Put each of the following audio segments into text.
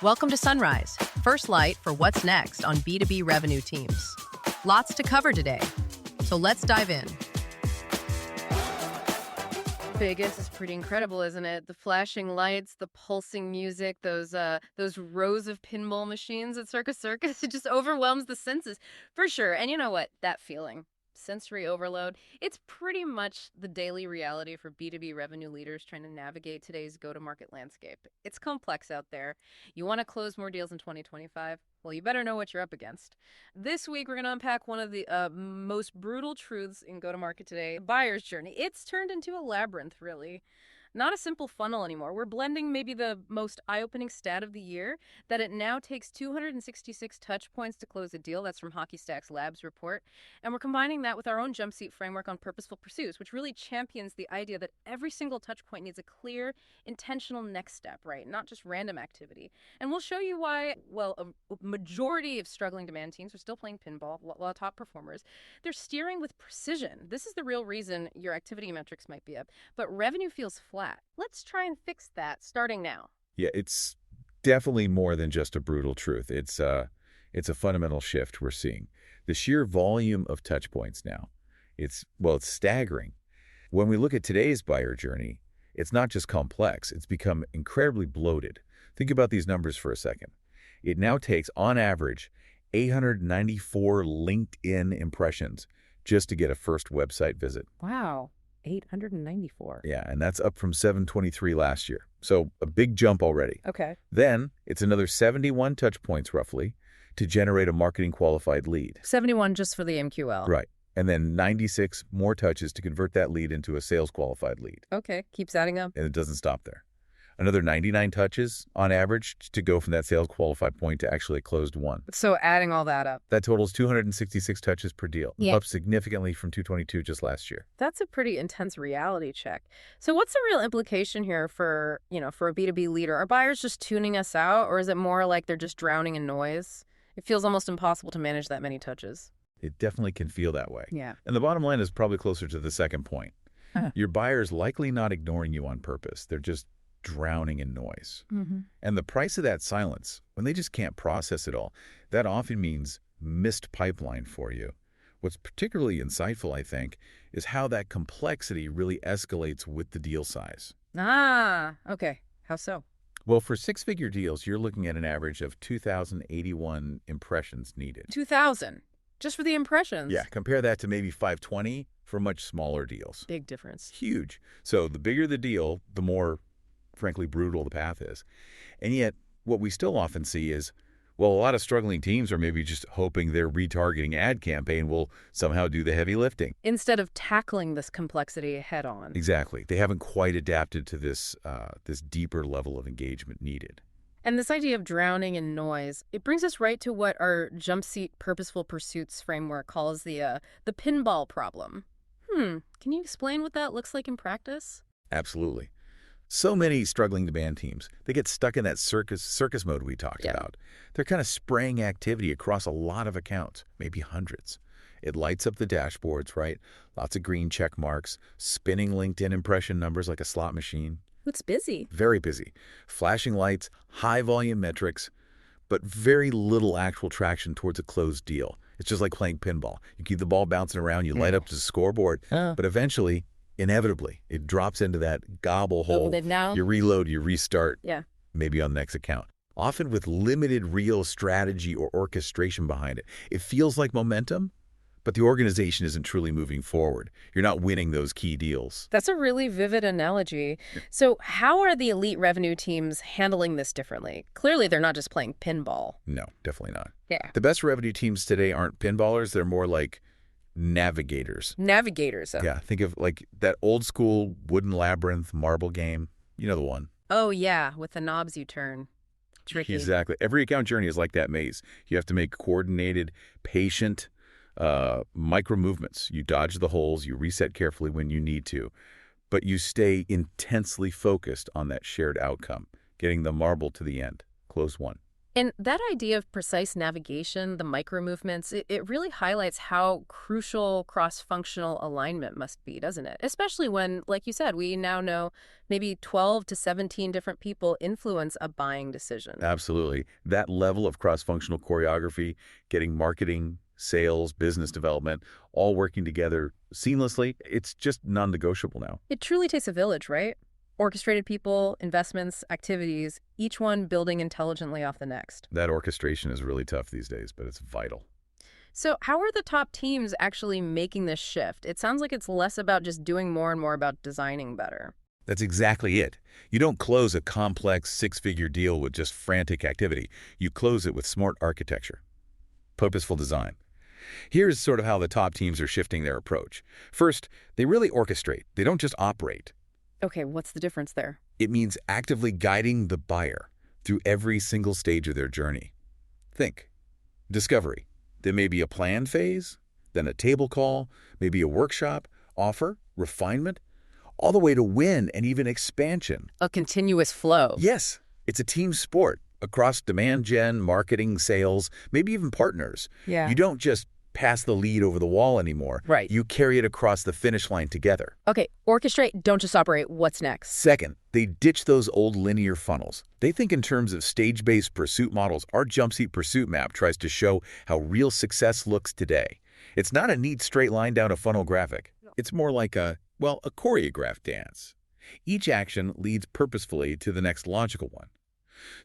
Welcome to Sunrise, first light for what's next on B2B revenue teams. Lots to cover today, so let's dive in. Vegas is pretty incredible, isn't it? The flashing lights, the pulsing music, those rows of pinball machines at Circus Circus, it just overwhelms the senses, for sure. And you know what? That feeling, sensory overload, it's pretty much the daily reality for B2B revenue leaders trying to navigate today's go-to-market landscape. It's complex out there. You want to close more deals in 2025? Well, you better know what you're up against. This week, we're going to unpack one of the most brutal truths in go-to-market today, the buyer's journey. It's turned into a labyrinth, really. Not a simple funnel anymore. We're blending maybe the most eye-opening stat of the year, that it now takes 266 touch points to close a deal. That's from Hockey Stacks Labs report. And we're combining that with our own JumpSeat framework on purposeful pursuits, which really champions the idea that every single touch point needs a clear, intentional next step, right? Not just random activity. And we'll show you why, well, a majority of struggling demand teams are still playing pinball, while top performers, they're steering with precision. This is the real reason your activity metrics might be up, but revenue feels flat. Let's try and fix that starting now. Yeah, it's definitely more than just a brutal truth. It's a fundamental shift we're seeing. The sheer volume of touch points now, it's staggering. When we look at today's buyer journey, it's not just complex, it's become incredibly bloated. Think about these numbers for a second. It now takes, on average, 894 LinkedIn impressions just to get a first website visit. Wow. 894. Yeah, and that's up from 723 last year. So a big jump already. Okay. Then it's another 71 touch points roughly to generate a marketing qualified lead. 71 just for the MQL. Right. And then 96 more touches to convert that lead into a sales qualified lead. Okay. Keeps adding up. And it doesn't stop there. Another 99 touches on average to go from that sales qualified point to actually a closed one. So adding all that up. That totals 266 touches per deal, Yeah. up significantly from 222 just last year. That's a pretty intense reality check. So what's the real implication here for a B2B leader? Are buyers just tuning us out, or is it more like they're just drowning in noise? It feels almost impossible to manage that many touches. It definitely can feel that way. Yeah. And the bottom line is probably closer to the second point. Your buyer's likely not ignoring you on purpose. They're just drowning in noise. Mm-hmm. And the price of that silence, when they just can't process it all, that often means missed pipeline for you. What's particularly insightful, I think, is how that complexity really escalates with the deal size. Ah, okay. How so? Well, for six-figure deals, you're looking at an average of 2,081 impressions needed. 2,000? Just for the impressions? Yeah, compare that to maybe 520 for much smaller deals. Big difference. Huge. So the bigger the deal, the more frankly brutal the path is. And yet, what we still often see is, well, a lot of struggling teams are maybe just hoping their retargeting ad campaign will somehow do the heavy lifting. Instead of tackling this complexity head on. Exactly. They haven't quite adapted to this deeper level of engagement needed. And this idea of drowning in noise, it brings us right to what our JumpSeat Purposeful Pursuits framework calls the pinball problem. Can you explain what that looks like in practice? Absolutely. So many struggling demand teams, they get stuck in that circus mode we talked about. They're kind of spraying activity across a lot of accounts, maybe hundreds. It lights up the dashboards, right? Lots of green check marks, spinning LinkedIn impression numbers like a slot machine. It's busy. Very busy. Flashing lights, high volume metrics, but very little actual traction towards a closed deal. It's just like playing pinball. You keep the ball bouncing around, you light up the scoreboard, but eventually, inevitably, it drops into that gobble hole. You reload, you restart, maybe on the next account. Often with limited real strategy or orchestration behind it. It feels like momentum, but the organization isn't truly moving forward. You're not winning those key deals. That's a really vivid analogy. So how are the elite revenue teams handling this differently? Clearly, they're not just playing pinball. No, definitely not. Yeah. The best revenue teams today aren't pinballers. They're more like navigators. Navigators. Yeah, think of like that old school wooden labyrinth marble game. You know the one. Oh, yeah, with the knobs you turn. Tricky. Exactly. Every account journey is like that maze. You have to make coordinated, patient, micro movements. You dodge the holes, you reset carefully when you need to, but you stay intensely focused on that shared outcome, getting the marble to the end. Close one. And that idea of precise navigation, the micro movements, it really highlights how crucial cross-functional alignment must be, doesn't it? Especially when, like you said, we now know maybe 12 to 17 different people influence a buying decision. Absolutely. That level of cross-functional choreography, getting marketing, sales, business development, all working together seamlessly, it's just non-negotiable now. It truly takes a village, right? Orchestrated people, investments, activities, each one building intelligently off the next. That orchestration is really tough these days, but it's vital. So how are the top teams actually making this shift? It sounds like it's less about just doing more and more about designing better. That's exactly it. You don't close a complex six-figure deal with just frantic activity. You close it with smart architecture, purposeful design. Here's sort of how the top teams are shifting their approach. First, they really orchestrate. They don't just operate. Okay, what's the difference there? It means actively guiding the buyer through every single stage of their journey. Think. Discovery. There may be a plan phase, then a table call, maybe a workshop, offer, refinement, all the way to win and even expansion. A continuous flow. Yes, it's a team sport across demand gen, marketing, sales, maybe even partners. Yeah. You don't just pass the lead over the wall anymore. Right. You carry it across the finish line together. Okay, orchestrate, don't just operate. What's next? Second, they ditch those old linear funnels. They think in terms of stage-based pursuit models. Our JumpSeat pursuit map tries to show how real success looks today. It's not a neat straight line down a funnel graphic. It's more like a choreographed dance. Each action leads purposefully to the next logical one.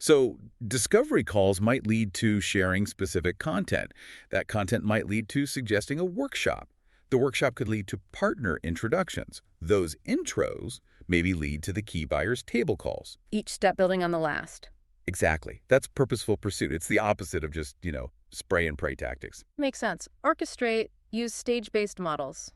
So discovery calls might lead to sharing specific content. That content might lead to suggesting a workshop. The workshop could lead to partner introductions. Those intros maybe lead to the key buyer's table calls. Each step building on the last. Exactly. That's purposeful pursuit. It's the opposite of just, spray and pray tactics. Makes sense. Orchestrate, use stage-based models.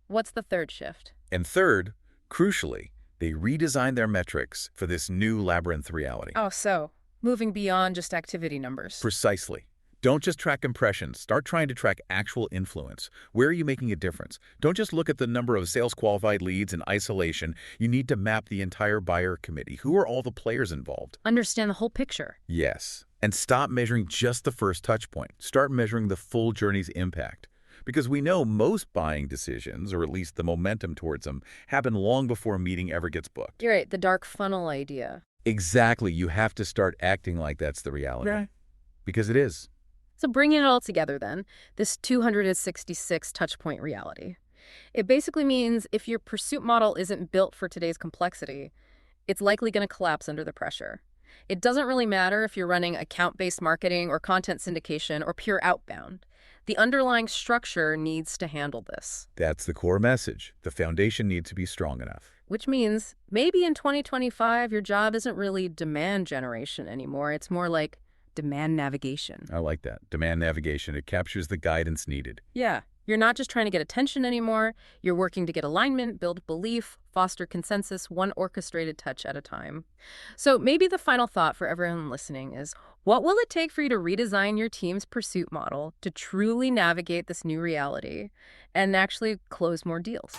What's the third shift? And third, crucially, they redesign their metrics for this new labyrinth reality. Oh, so moving beyond just activity numbers. Precisely. Don't just track impressions. Start trying to track actual influence. Where are you making a difference? Don't just look at the number of sales-qualified leads in isolation. You need to map the entire buyer committee. Who are all the players involved? Understand the whole picture. Yes. And stop measuring just the first touch point. Start measuring the full journey's impact. Because we know most buying decisions, or at least the momentum towards them, happen long before a meeting ever gets booked. You're right, the dark funnel idea. Exactly. You have to start acting like that's the reality. Right. Because it is. So bringing it all together then, this 266 touchpoint reality. It basically means if your pursuit model isn't built for today's complexity, it's likely going to collapse under the pressure. It doesn't really matter if you're running account-based marketing or content syndication or pure outbound. The underlying structure needs to handle this. That's the core message. The foundation needs to be strong enough. Which means maybe in 2025, your job isn't really demand generation anymore. It's more like demand navigation. I like that. Demand navigation. It captures the guidance needed. Yeah. You're not just trying to get attention anymore. You're working to get alignment, build belief, foster consensus, one orchestrated touch at a time. So maybe the final thought for everyone listening is, what will it take for you to redesign your team's pursuit model to truly navigate this new reality and actually close more deals?